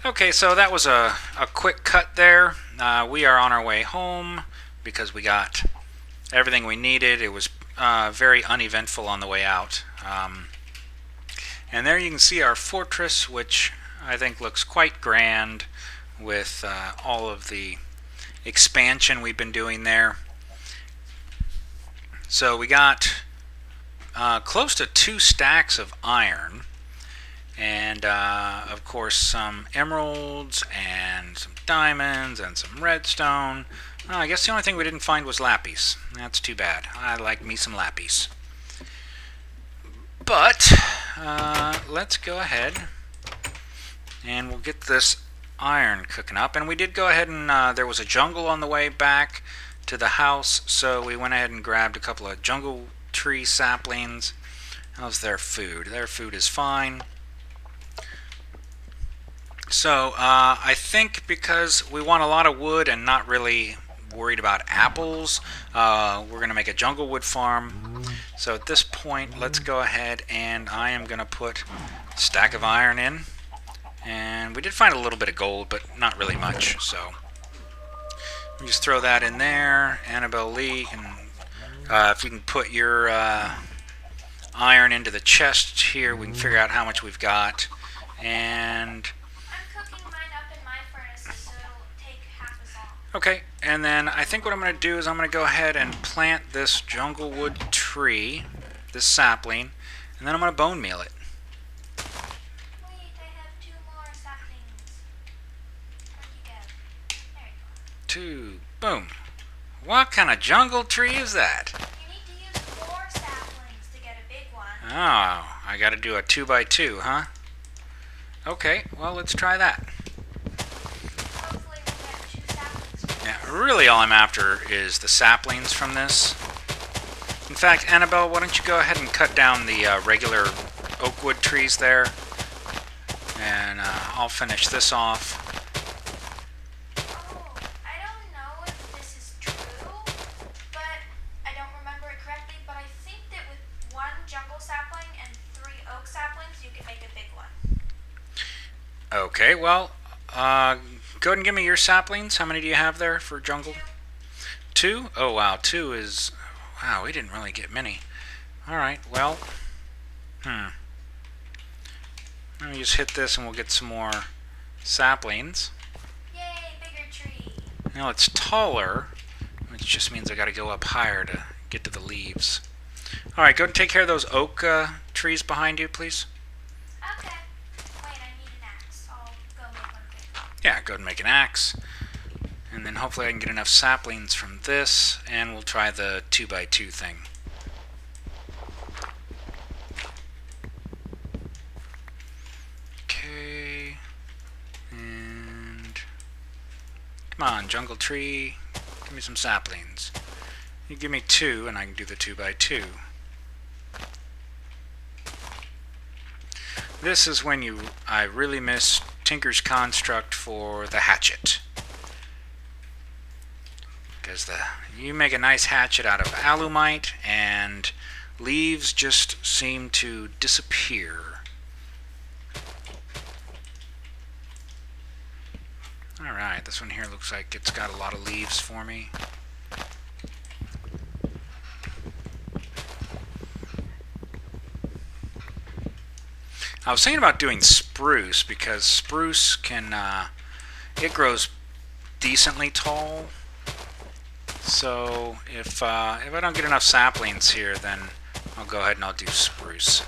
Okay, so that was a quick cut there. We are on our way home because we got everything we needed. It was very uneventful on the way out. And there you can see our fortress, which I think looks quite grand with all of the expansion we've been doing there. So we got close to 2 stacks of iron, and of course some emeralds and some diamonds and some redstone. I guess the only thing we didn't find was lapis. That's too bad. I like me some lapis. But let's go ahead and we'll get this iron cooking up. And we did go ahead and there was a jungle on the way back to the house, so we went ahead and grabbed a couple of jungle tree saplings. How's their food? Their food is fine. So I think because we want a lot of wood and not really worried about apples, we're going to make a jungle wood farm. So at this point, let's go ahead and I am going to put a stack of iron in. And we did find a little bit of gold, but not really much. So we just throw that in there. Annabelle Lee, and if you can put your iron into the chest here, we can figure out how much we've got. And okay, and then I think what I'm going to do is I'm going to go ahead and plant this jungle wood tree, this sapling, and then I'm going to bone meal it. Wait, I have 2 more saplings. Where'd you go? There you 2, boom. What kind of jungle tree is that? go. You need to use 4 saplings to get a big one. Oh, I got to do a 2x2, huh? Okay, well, let's try that. Hopefully we'll get 2 saplings. Yeah, really all I'm after is the saplings from this. In fact, Annabelle, why don't you go ahead and cut down the regular oak wood trees there, and I'll finish this off. Oh, I don't know if this is true, but I don't remember it correctly, but I think that with 1 jungle sapling and 3 oak saplings, you can make a big one. Okay, well, go ahead and give me your saplings. How many do you have there for jungle? 2. 2? Oh, wow, 2 is... Wow, we didn't really get many. Alright, well... Let me just hit this and we'll get some more saplings. Yay, bigger tree. Now it's taller, which just means I gotta go up higher to get to the leaves. Alright, go ahead and take care of those oak trees behind you, please. Okay. Wait, I need an axe. I'll go make one quick. Yeah, go ahead and make an axe. And then hopefully I can get enough saplings from this, and we'll try the 2x2 thing. Okay. And... Come on, jungle tree. Give me some saplings. You give me 2, and I can do the 2x2. This is when I really miss Tinker's Construct for the hatchet. Because you make a nice hatchet out of alumite, and leaves just seem to disappear. Alright, this one here looks like it's got a lot of leaves for me. I was thinking about doing spruce, because spruce can, it grows decently tall. So if I don't get enough saplings here, then I'll go ahead and I'll do spruce.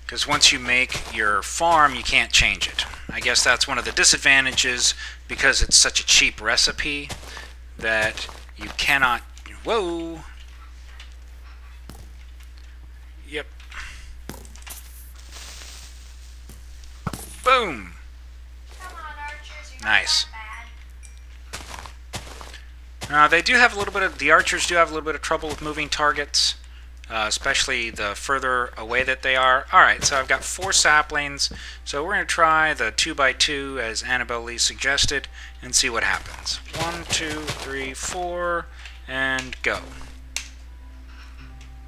Because once you make your farm, you can't change it. I guess that's one of the disadvantages, because it's such a cheap recipe that you cannot... Whoa! Yep. Boom! Come on, archers. You're Nice. not that bad. They do have a little bit of... The archers do have a little bit of trouble with moving targets. Especially the further away that they are. Alright, so I've got 4 saplings. So we're going to try the 2x2 as Annabelle Lee suggested and see what happens. 1, 2, 3, 4, and go.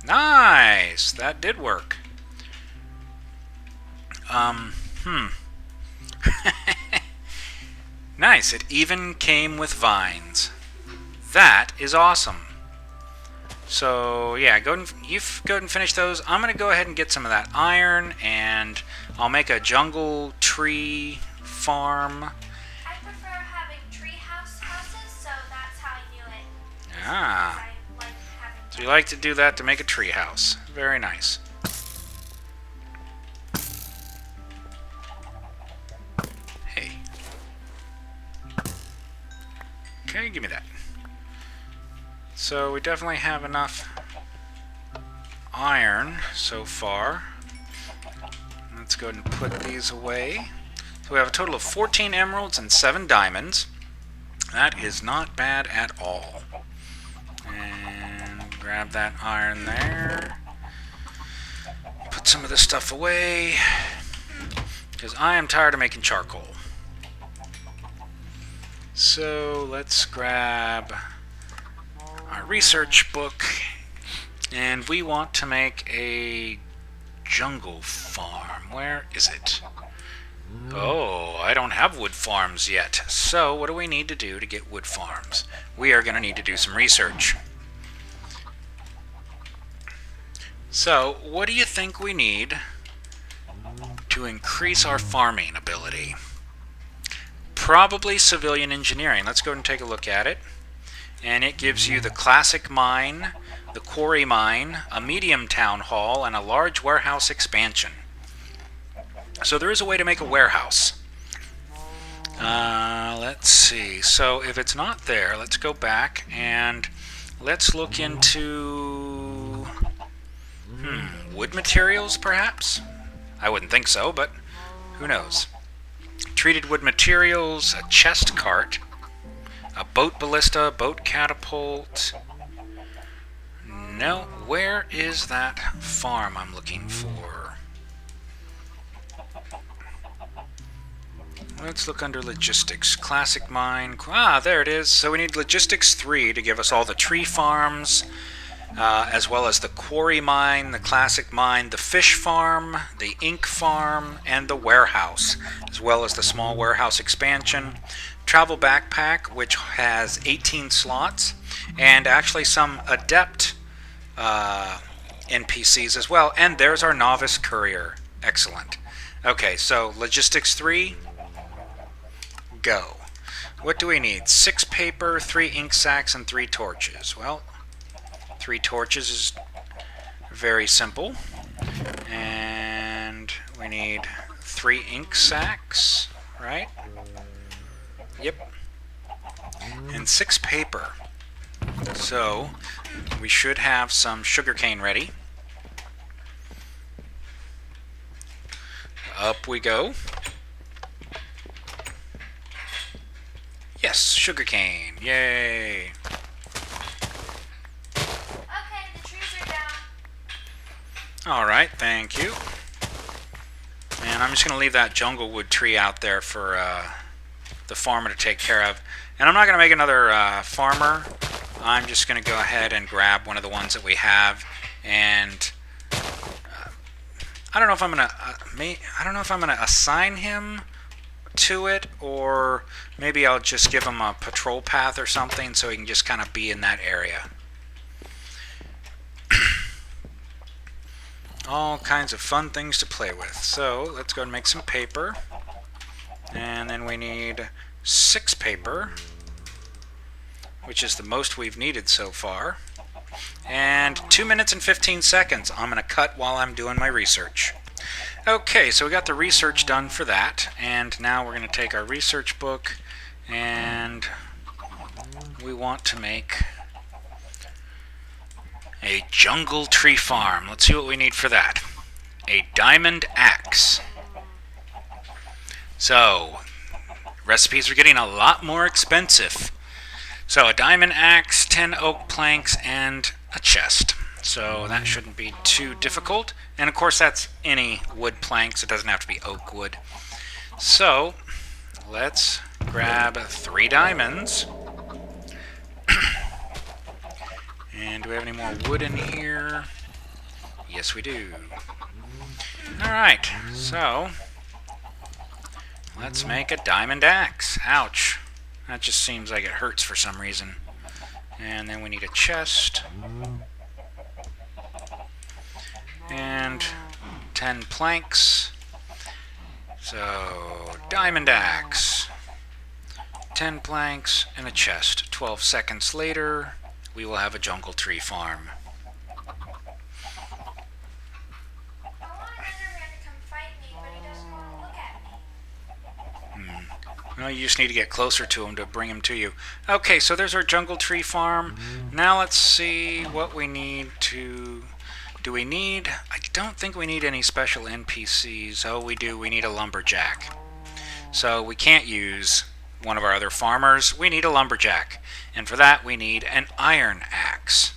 Nice! That did work. Nice, it even came with vines. That is awesome. So, yeah, go ahead and finish those. I'm going to go ahead and get some of that iron, and I'll make a jungle tree farm. I prefer having houses, so that's how I knew it. Ah. I like having So you like to do that to make a tree house. Very nice. Hey. Okay, give me that. So we definitely have enough iron so far. Let's go ahead and put these away. So we have a total of 14 emeralds and 7 diamonds. That is not bad at all. And grab that iron there. Put some of this stuff away, because I am tired of making charcoal. So let's grab our research book, and we want to make a jungle farm. Where is it? Oh, I don't have wood farms yet. So what do we need to do to get wood farms? We are going to need to do some research. So what do you think we need to increase our farming ability? Probably civilian engineering. Let's go ahead and take a look at it. And it gives you the classic mine, the quarry mine, a medium town hall, and a large warehouse expansion. So there is a way to make a warehouse. Let's see. So if it's not there, let's go back and let's look into wood materials, perhaps? I wouldn't think so, but who knows? Treated wood materials, a chest cart, a boat ballista, boat catapult. No, where is that farm I'm looking for? Let's look under logistics. Classic mine. Ah, there it is. So we need logistics 3 to give us all the tree farms, as well as the quarry mine, the classic mine, the fish farm, the ink farm, and the warehouse, as well as the small warehouse expansion. Travel backpack, which has 18 slots, and actually some adept NPCs as well. And there's our novice courier. Excellent. Okay, so logistics 3, go. What do we need? 6 paper, 3 ink sacks, and 3 torches. Well, 3 torches is very simple. And we need 3 ink sacks, right? Yep. And 6 paper. So we should have some sugarcane ready. Up we go. Yes, sugarcane. Yay. Okay, the trees are down. Alright, thank you. And I'm just going to leave that jungle wood tree out there for the farmer to take care of. And I'm not going to make another farmer. I'm just going to go ahead and grab one of the ones that we have. And I don't know if I'm going to assign him to it, or maybe I'll just give him a patrol path or something so he can just kind of be in that area. All kinds of fun things to play with. So let's go and make some paper, and then we need 6 paper, which is the most we've needed so far, and 2 minutes and 15 seconds. I'm going to cut while I'm doing my research. Okay, so we got the research done for that, and now we're going to take our research book, and we want to make a jungle tree farm. Let's see what we need for that. A diamond axe. So, recipes are getting a lot more expensive. So a diamond axe, 10 oak planks, and a chest. So that shouldn't be too difficult. And of course that's any wood planks. It doesn't have to be oak wood. So let's grab 3 diamonds. And do we have any more wood in here? Yes, we do. Alright, so let's make a diamond axe. Ouch. That just seems like it hurts for some reason. And then we need a chest. And 10 planks. So, diamond axe. 10 planks and a chest. 12 seconds later, we will have a jungle tree farm. I want Enderman to come fight me, but he doesn't want to look at me. Well, you just need to get closer to him to bring him to you. Okay, so there's our jungle tree farm. Now let's see what we need to... Do we need... I don't think we need any special NPCs. Oh, we do. We need a lumberjack. So we can't use one of our other farmers. We need a lumberjack. And for that, we need an iron axe.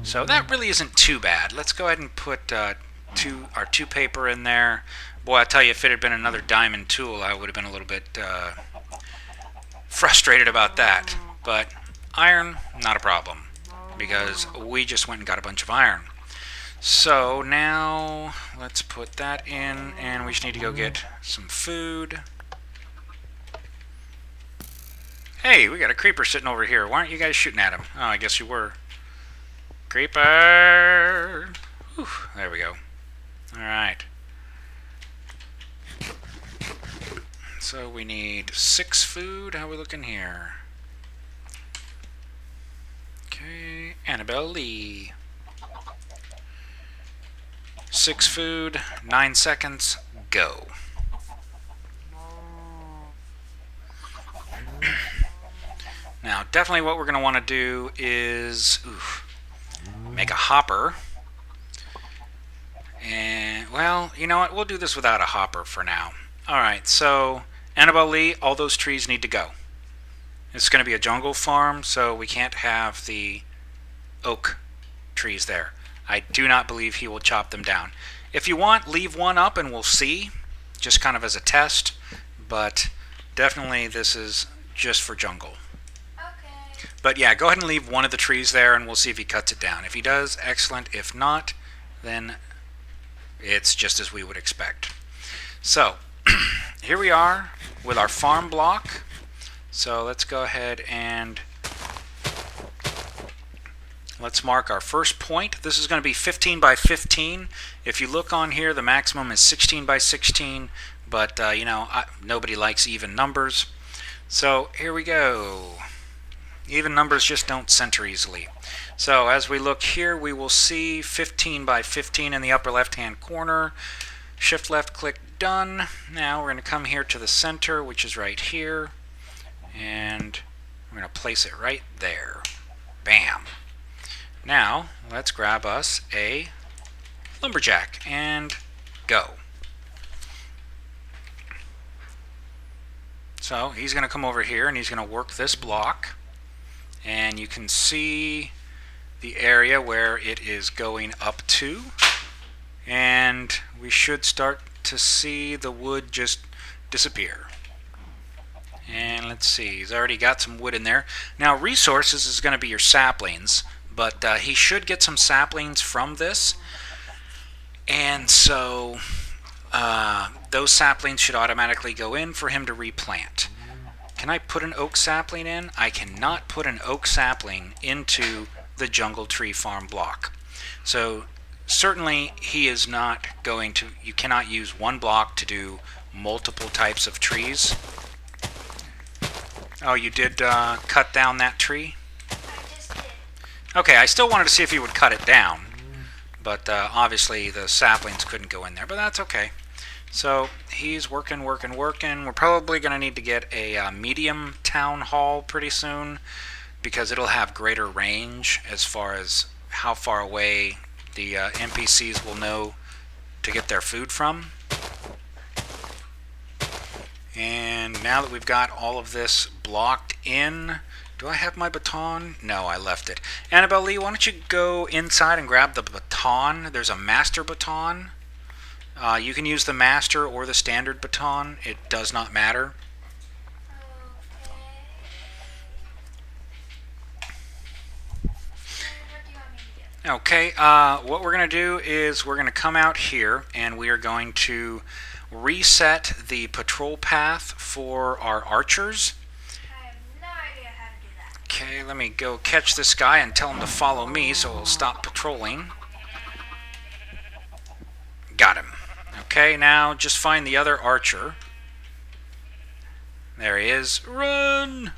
So that really isn't too bad. Let's go ahead and put our 2 paper in there. Boy, I tell you, if it had been another diamond tool, I would have been a little bit frustrated about that. But iron, not a problem, because we just went and got a bunch of iron. So now let's put that in, and we just need to go get some food. Hey, we got a creeper sitting over here. Why aren't you guys shooting at him? Oh, I guess you were. Creeper! Whew, there we go. Alright. So we need 6 food. How are we looking here? Okay, Annabelle Lee. 6 food, 9 seconds, go. Now, definitely what we're going to want to do is make a hopper. And, well, you know what? We'll do this without a hopper for now. Alright, so, Annabelle Lee, all those trees need to go. It's going to be a jungle farm, so we can't have the oak trees there. I do not believe he will chop them down. If you want, leave one up and we'll see, just kind of as a test, but definitely this is just for jungle. Okay. But yeah, go ahead and leave one of the trees there and we'll see if he cuts it down. If he does, excellent. If not, then it's just as we would expect. So, here we are with our farm block. So let's go ahead and let's mark our first point. This is going to be 15 by 15. If you look on here, the maximum is 16 by 16, but you know, nobody likes even numbers. So here we go. Even numbers just don't center easily. So as we look here, we will see 15 by 15 in the upper left-hand corner. Shift left, click done. Now we're going to come here to the center, which is right here, and we're going to place it right there. Bam. Now, let's grab us a lumberjack and go. So, he's going to come over here and he's going to work this block. And you can see the area where it is going up to. And we should start to see the wood just disappear. And let's see, he's already got some wood in there. Now, resources is going to be your saplings. But he should get some saplings from this, and so those saplings should automatically go in for him to replant. Can I put an oak sapling in? I cannot put an oak sapling into the jungle tree farm block. So certainly he is not going to, you cannot use one block to do multiple types of trees. Oh, you did cut down that tree? Okay, I still wanted to see if he would cut it down, but obviously the saplings couldn't go in there, but that's okay. So he's working. We're probably going to need to get a medium town hall pretty soon, because it'll have greater range as far as how far away the NPCs will know to get their food from. And now that we've got all of this blocked in, do I have my baton? No, I left it. Annabelle Lee, why don't you go inside and grab the baton? There's a master baton. You can use the master or the standard baton. It does not matter. Okay. What do you want me to do? Okay, what we're going to do is we're going to come out here and we are going to reset the patrol path for our archers. I have no idea how to do that. Okay, let me go catch this guy and tell him to follow me so he'll stop patrolling. Got him. Okay, now just find the other archer. There he is. Run!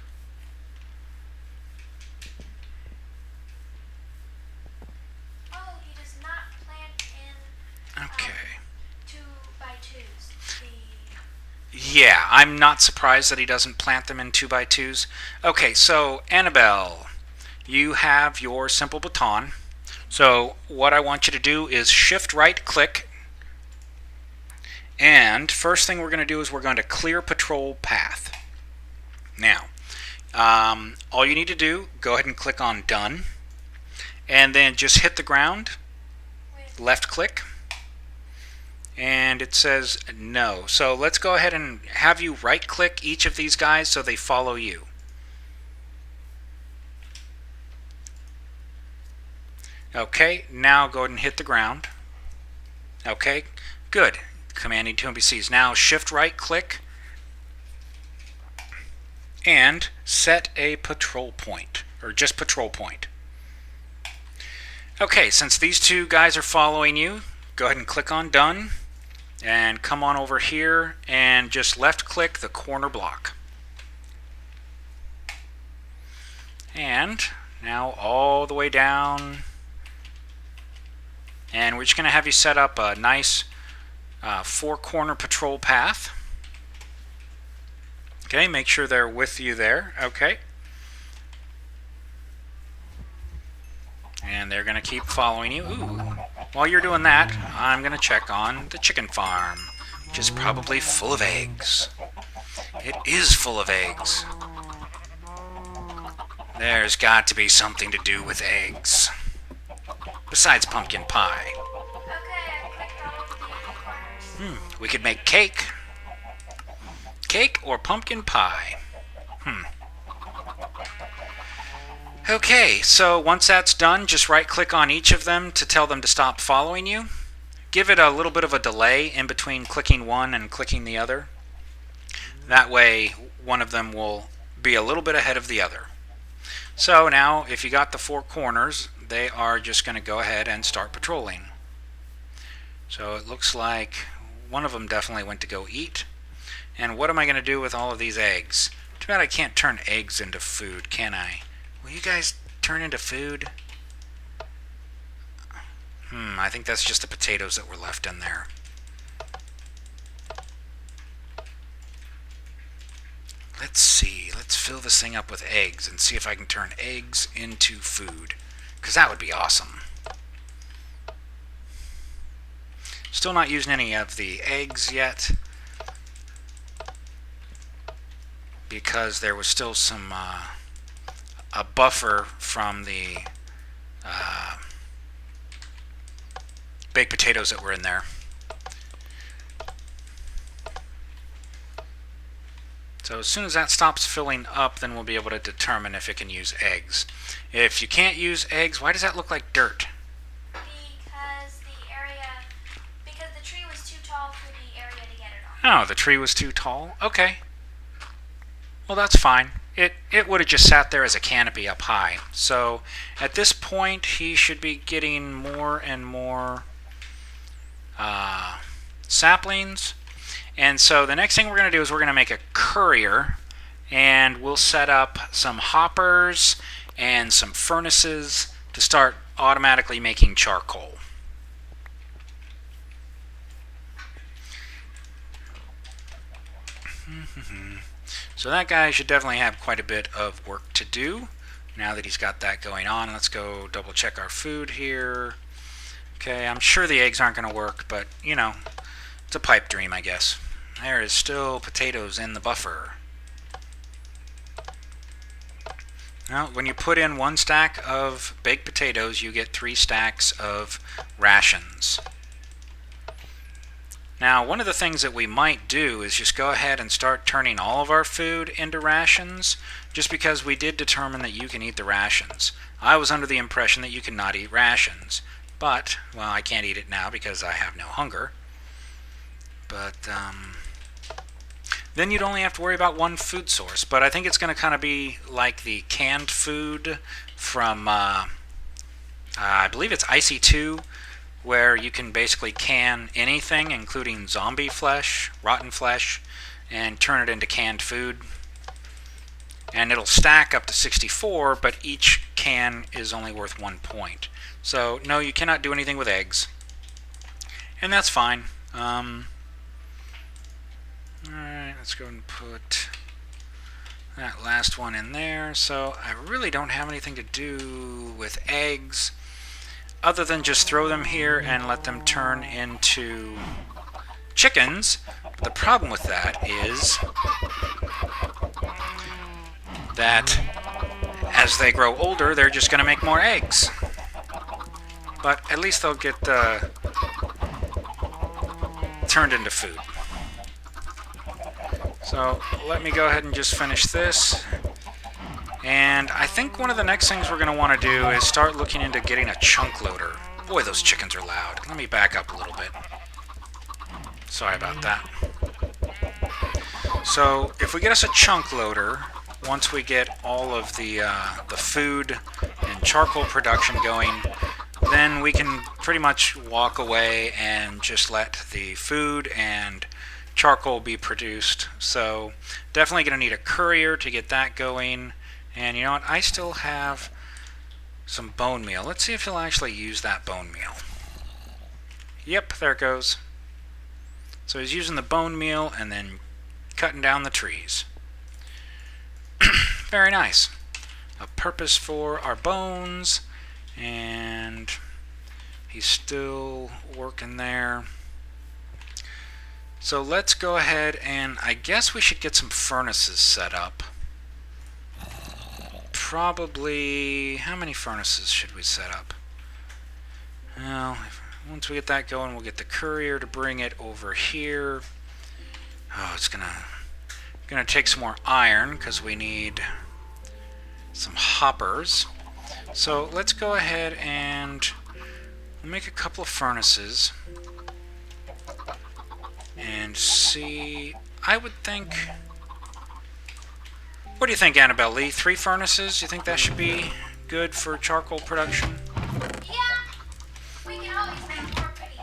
Oh, he does not plant in Okay. 2x2s. Yeah, I'm not surprised that he doesn't plant them in 2x2s. Okay, so Annabelle, you have your simple baton. So what I want you to do is shift right click. And first thing we're going to do is we're going to clear patrol path. Now, all you need to do, go ahead and click on done. And then just hit the ground, left click. And it says no. So let's go ahead and have you right click each of these guys so they follow you. Okay, now go ahead and hit the ground. Okay, good. Commanding two NPCs. Now shift right click and set a patrol point, or just patrol point. Okay, since these two guys are following you, go ahead and click on done and come on over here and just left click the corner block. And now all the way down, and we're just going to have you set up a nice four-corner patrol path. Okay, make sure they're with you there. Okay. And they're going to keep following you. Ooh. While you're doing that, I'm going to check on the chicken farm, which is probably full of eggs. It is full of eggs. There's got to be something to do with eggs. Besides pumpkin pie. We could make cake. Cake or pumpkin pie. Okay, so once that's done, just right click on each of them to tell them to stop following you. Give it a little bit of a delay in between clicking one and clicking the other. That way, one of them will be a little bit ahead of the other. So now, if you got the four corners, they are just going to go ahead and start patrolling. So it looks like one of them definitely went to go eat. And what am I going to do with all of these eggs? Too bad I can't turn eggs into food, can I? Will you guys turn into food? I think that's just the potatoes that were left in there. Let's see. Let's fill this thing up with eggs and see if I can turn eggs into food. Because that would be awesome. Still not using any of the eggs yet. Because there was still some a buffer from the baked potatoes that were in there. So as soon as that stops filling up, then we'll be able to determine if it can use eggs. If you can't use eggs, why does that look like dirt? Because the tree was too tall for the area to get it on. Oh, the tree was too tall? Okay. Well, that's fine. It would have just sat there as a canopy up high. So at this point, he should be getting more and more saplings. And so the next thing we're going to do is we're going to make a courier, and we'll set up some hoppers and some furnaces to start automatically making charcoal. So that guy should definitely have quite a bit of work to do. Now that he's got that going on, let's go double check our food here. Okay, I'm sure the eggs aren't going to work, but, you know, it's a pipe dream, I guess. There is still potatoes in the buffer. Now, when you put in 1 stack of baked potatoes, you get 3 stacks of rations. Now, one of the things that we might do is just go ahead and start turning all of our food into rations, just because we did determine that you can eat the rations. I was under the impression that you cannot eat rations, but, well, I can't eat it now because I have no hunger. But, then you'd only have to worry about one food source. But I think it's going to kind of be like the canned food from, I believe it's IC2, where you can basically can anything, including zombie flesh, rotten flesh, and turn it into canned food. And it'll stack up to 64, but each can is only worth 1 point. So, no, you cannot do anything with eggs. And that's fine. Alright, let's go and put that last one in there. So, I really don't have anything to do with eggs, other than just throw them here and let them turn into chickens. The problem with that is that as they grow older, they're just going to make more eggs. But at least they'll get turned into food. So let me go ahead and just finish this. And I think one of the next things we're going to want to do is start looking into getting a chunk loader. Boy, those chickens are loud. Let me back up a little bit. Sorry about that. So if we get us a chunk loader, once we get all of the food and charcoal production going, then we can pretty much walk away and just let the food and charcoal be produced. So definitely going to need a courier to get that going. And you know what? I still have some bone meal. Let's see if he'll actually use that bone meal. Yep, there it goes. So he's using the bone meal and then cutting down the trees. Very nice. A purpose for our bones. And he's still working there. So let's go ahead and I guess we should get some furnaces set up. Probably, how many furnaces should we set up? Well, once we get that going, we'll get the courier to bring it over here. Oh, it's gonna take some more iron because we need some hoppers. So let's go ahead and make a couple of furnaces and see. I would think. What do you think, Annabelle Lee? 3 furnaces? You think that should be good for charcoal production? Yeah, we can always make more pretty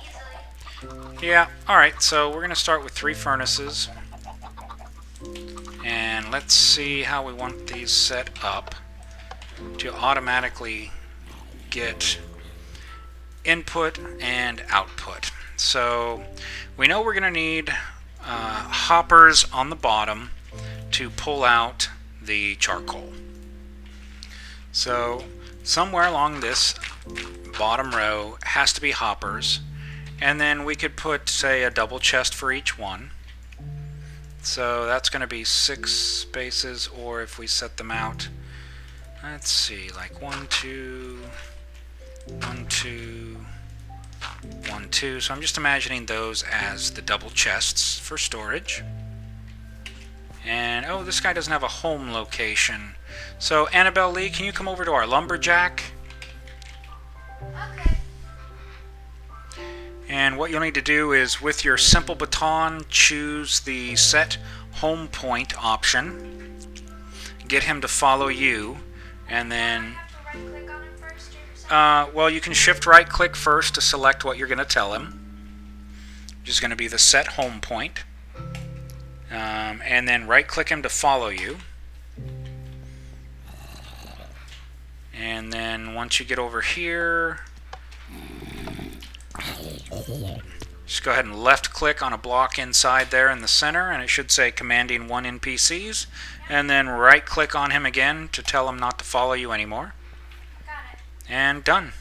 easily. Yeah, alright, so we're going to start with 3 furnaces. And let's see how we want these set up to automatically get input and output. So we know we're going to need hoppers on the bottom to pull out the charcoal. So somewhere along this bottom row has to be hoppers, and then we could put, say, a double chest for each one. So that's going to be 6 spaces, or if we set them out, let's see, like 1, 2, 1, 2, 1, 2. So I'm just imagining those as the double chests for storage. And, oh, this guy doesn't have a home location. So, Annabelle Lee, can you come over to our lumberjack? Okay. And what you'll need to do is, with your simple baton, choose the set home point option. Get him to follow you, and then... I have to right-click on him first or something? well, you can shift right-click first to select what you're going to tell him, which is going to be the set home point. And then right-click him to follow you. And then once you get over here, just go ahead and left-click on a block inside there in the center, and it should say commanding 1 NPCs. And then right-click on him again to tell him not to follow you anymore. Got it. And done.